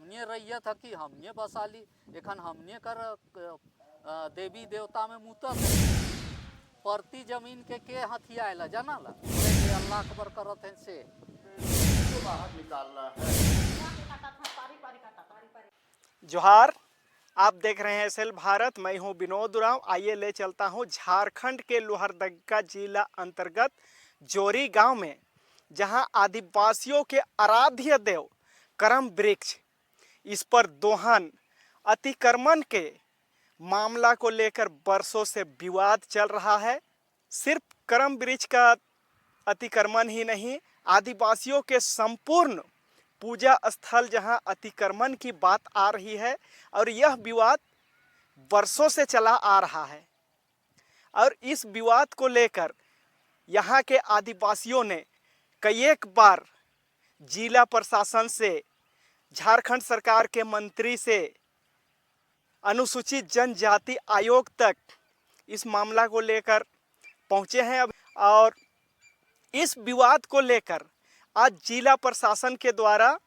हमने रैयत है कि हमने बसाली एखन हमने कर देवी देवता में मुतत परती जमीन के हथियाला जाना ला अल्लाह अकबर करत हैं से बाहर निकालना है। जोहार, आप देख रहे हैं एसएल भारत। मैं हूं विनोद उरांव। आइए ले चलता हूं झारखंड के लोहरदगा जिला अंतर्गत जोरी गांव में, जहां आदिवासियों के आराध्य देव करम वृक्ष, इस पर दोहन अतिक्रमण के मामला को लेकर बरसों से विवाद चल रहा है। सिर्फ करम वृक्ष का अतिक्रमण ही नहीं, आदिवासियों के संपूर्ण पूजा स्थल जहां अतिक्रमण की बात आ रही है और यह विवाद वर्षों से चला आ रहा है। और इस विवाद को लेकर यहाँ के आदिवासियों ने कई एक बार जिला प्रशासन से, झारखंड सरकार के मंत्री से, अनुसूचित जनजाति आयोग तक इस मामला को लेकर पहुँचे हैं। और इस विवाद को लेकर आज जिला प्रशासन के द्वारा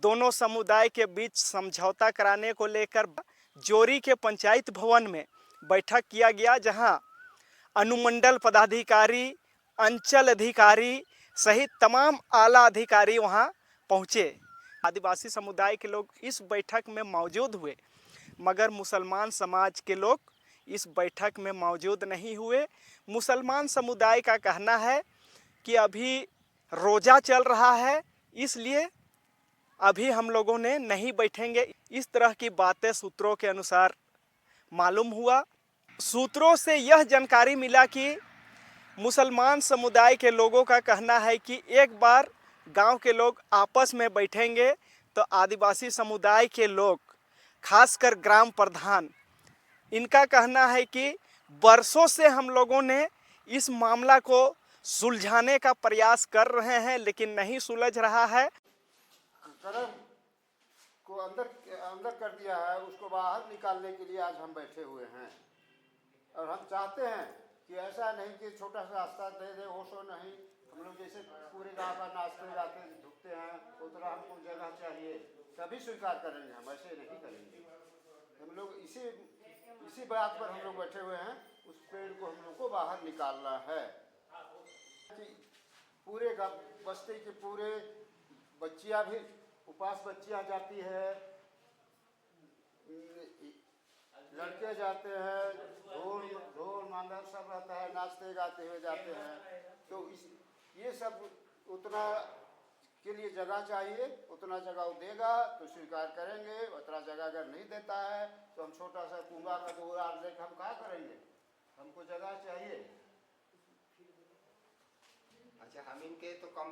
दोनों समुदाय के बीच समझौता कराने को लेकर जोरी के पंचायत भवन में बैठक किया गया, जहां अनुमंडल पदाधिकारी, अंचल अधिकारी सहित तमाम आला अधिकारी वहां पहुंचे। आदिवासी समुदाय के लोग इस बैठक में मौजूद हुए, मगर मुसलमान समाज के लोग इस बैठक में मौजूद नहीं हुए। मुसलमान समुदाय का कहना है कि अभी रोज़ा चल रहा है, इसलिए अभी हम लोगों ने नहीं बैठेंगे। इस तरह की बातें सूत्रों के अनुसार मालूम हुआ। सूत्रों से यह जानकारी मिला कि मुसलमान समुदाय के लोगों का कहना है कि एक बार गांव के लोग आपस में बैठेंगे तो आदिवासी समुदाय के लोग, खासकर ग्राम प्रधान, इनका कहना है कि बरसों से हम लोगों ने इस मामला को सुलझाने का प्रयास कर रहे हैं, लेकिन नहीं सुलझ रहा है। करम को अंदर कर दिया है, उसको बाहर निकालने के लिए आज हम बैठे हुए हैं। और हम चाहते हैं कि ऐसा नहीं कि छोटा सा रास्ता दे दे, होशो नहीं। हम लोग जैसे पूरे गांव का नाचते गाते धुकते हैं, उतना हमको जगह चाहिए, तभी स्वीकार करेंगे। हम ऐसे नहीं करेंगे। हम लोग इसी बात पर हम लोग बैठे हुए हैं। उस पेड़ को हम लोग को बाहर निकालना है कि पूरे बस्ती के पूरे बच्चियां भी, उपास बच्चियां जाती है, लड़के जाते हैं, ढोल मांदर सब रहता है, नाचते गाते हुए जाते हैं। तो ये सब उतना के लिए जगह चाहिए, उतना जगह वो देगा तो स्वीकार करेंगे। उतना जगह अगर नहीं देता है तो हम छोटा सा कुंबा का द्वार लेकर हम क्या करेंगे? हमको जगह चाहिए। अच्छा, हम इनके तो कम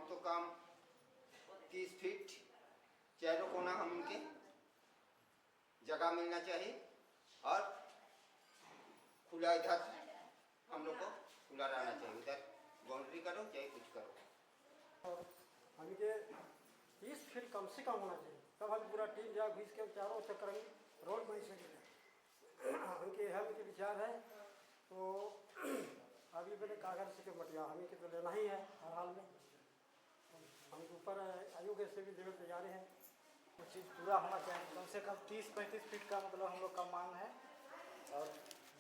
30 फीट चारों कोना हम इनके जगह मिलना चाहिए और खुला, इधर हम लोग को खुला रहना चाहिए। उधर बाउंड्री करो चाहे कुछ करो, और हमके 30 फीट कम से कम होना चाहिए, तब हम पूरा टीम जा घिस के चारों चक्कर रोड बन सके। हमके के विचार है। तो अभी मैंने कागज से मटिया हमें के तो लेना ही है हर हाल में। हम ऊपर आयोग से भी देने तैयार हैं। कुछ चीज़ पूरा होना चाहिए। कम से कम 30-35 फीट का मतलब हम लोग का मांग है, और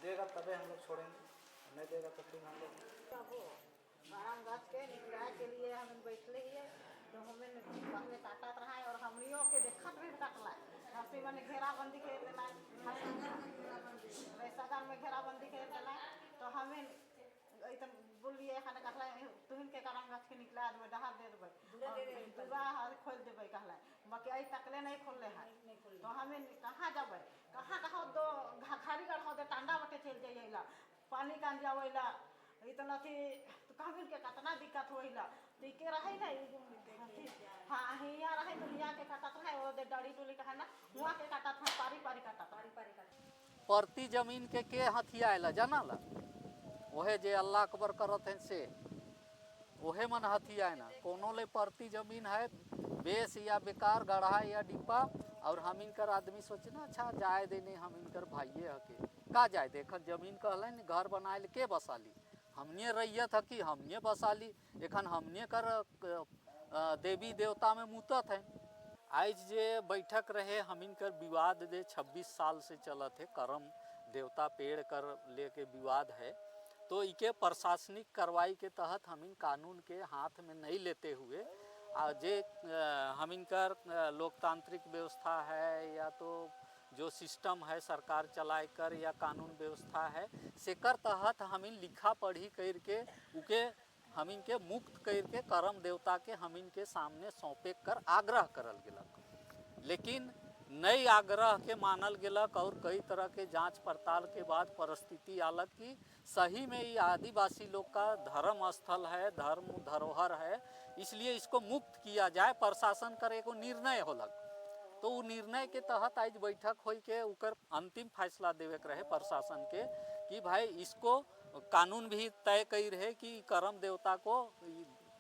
देगा तबे हम लोग छोड़ेंगे, नहीं देगा तो फिर हम लोग आराम गाछ के निकलाए के लिए हम बैठले ही तो हमें पहले काटत रहा है। और हमनियों के देखत भी काटला हंसी मैंने घेराबंदी के देना, सदन में घेराबंदी के देना। तो हमें इतन बोलिए खाने कहला तुहिन के कारण गाछ के निकला देबे, डहार दे देबे, दुआ खोल देबे कहला, बाकी आई तकले नहीं खोलले है। तो हमें कहाँ जाबे, कहाँ दो खाली गढ़ दे टांडा बटे चल जाइला, पानी कान जावेला, इतना थी तो कहबिन के कितना दिक्कत होइला। टिके रहे ना, हाँ हिया रहे तो हिया के काटत है, वो दे डड़ी टोली कहे ना हुआ के काटत है, पारी काटत। परती जमीन के हथियाला जाना ला ओहे जे अल्लाह अकबर करत हैं से ओहे मन हथियाए ना। कोनो ले परती जमीन है बेस या बेकार गढ़ा या डिब्बा, और हम इनकर आदमी सोचना अच्छा जाए देने, हम इनकर भाइये हके का जाए देखत जमीन कहलन घर बनाए के बसाली, हमने रैयत है कि हमने बसाली एखन हमने कर देवी देवता में मुतत हैं। आज जे बैठक रहे हमिनकर विवाद दे 26 साल से चलत है, करम देवता पेड़ कर लेके विवाद है, तो इके प्रशासनिक कार्रवाई के तहत हमिन कानून के हाथ में नहीं लेते हुए जे हमिनकर लोकतांत्रिक व्यवस्था है या तो जो सिस्टम है सरकार चलाए कर या कानून व्यवस्था है सेकर तहत हमिन लिखा पढ़ी करके उके हमिन के मुक्त करके करम देवता के हमिन के सामने सौंपे कर आग्रह करल गेलक, लेकिन नई आग्रह के मानल गेलक और कई तरह के जांच पड़ताल के बाद परिस्थिति आलक कि सही में ये आदिवासी लोग का धर्म स्थल है, धर्म धरोहर है, इसलिए इसको मुक्त किया जाए। प्रशासन करे को निर्णय होलक, तो वो निर्णय के तहत आज बैठक हो के उकर अंतिम फैसला देवे के रहे प्रशासन के कि भाई इसको कानून भी तय कई रहे कि करम देवता को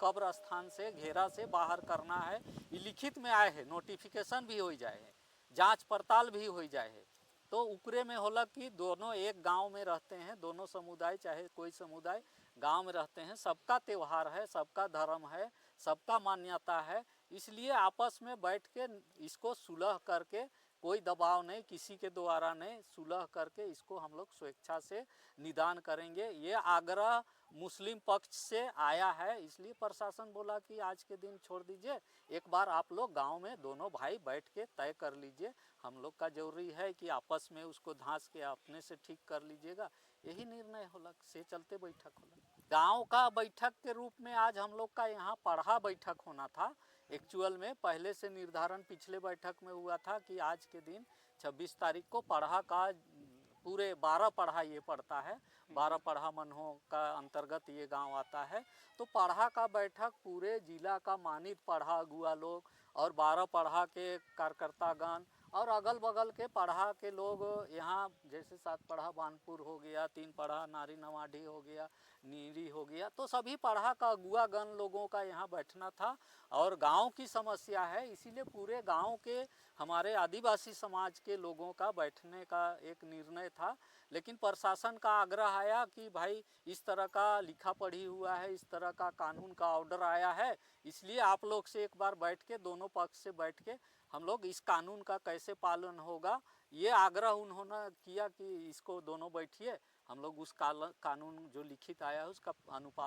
कब्र स्थान से घेरा से बाहर करना है। ये लिखित में आए है, नोटिफिकेशन भी हो जाए है, जांच पड़ताल भी हो जाए है। तो ऊपरे में होला कि दोनों एक गांव में रहते हैं, दोनों समुदाय चाहे कोई समुदाय गांव में रहते हैं, सबका त्यौहार है, सबका धर्म है, सबका मान्यता है, इसलिए आपस में बैठ के इसको सुलह करके कोई दबाव नहीं, किसी के द्वारा नहीं, सुलह करके इसको हम लोग स्वेच्छा से निदान करेंगे। ये आग्रह मुस्लिम पक्ष से आया है, इसलिए प्रशासन बोला कि आज के दिन छोड़ दीजिए, एक बार आप लोग गांव में दोनों भाई बैठ के तय कर लीजिए, हम लोग का जरूरी है कि आपस में उसको धांस के अपने से ठीक कर लीजिएगा, यही निर्णय होला से चलते बैठक होला। गांव का बैठक के रूप में आज हम लोग का यहाँ पढ़ा बैठक होना था। एक्चुअल में पहले से निर्धारण पिछले बैठक में हुआ था कि आज के दिन 26 तारीख को पढ़ा का पूरे 12 पढ़ा ये पड़ता है, 12 पढ़ा मनहो का अंतर्गत ये गांव आता है। तो पढ़ा का बैठक पूरे जिला का मानित पढ़ा अगुआ लोग और 12 पढ़ा के कार्यकर्तागण और अगल बगल के पढ़ा के लोग यहाँ, जैसे 7 पढ़ा बानपुर हो गया, 3 पढ़ा नारी नवाडी हो गया, नीरी हो गया, तो सभी पढ़ा का अगुआ गण लोगों का यहाँ बैठना था। और गांव की समस्या है, इसीलिए पूरे गांव के हमारे आदिवासी समाज के लोगों का बैठने का एक निर्णय था। लेकिन प्रशासन का आग्रह आया कि भाई इस तरह का लिखा पढ़ी हुआ है, इस तरह का कानून का ऑर्डर आया है, इसलिए आप लोग से एक बार बैठ के दोनों पक्ष से बैठ के हम लोग इस कानून का कैसे पालन होगा ये आग्रह उन्होंने किया कि इसको दोनों बैठिए, हम लोग उस कानून जो लिखित आया है उसका अनुपालन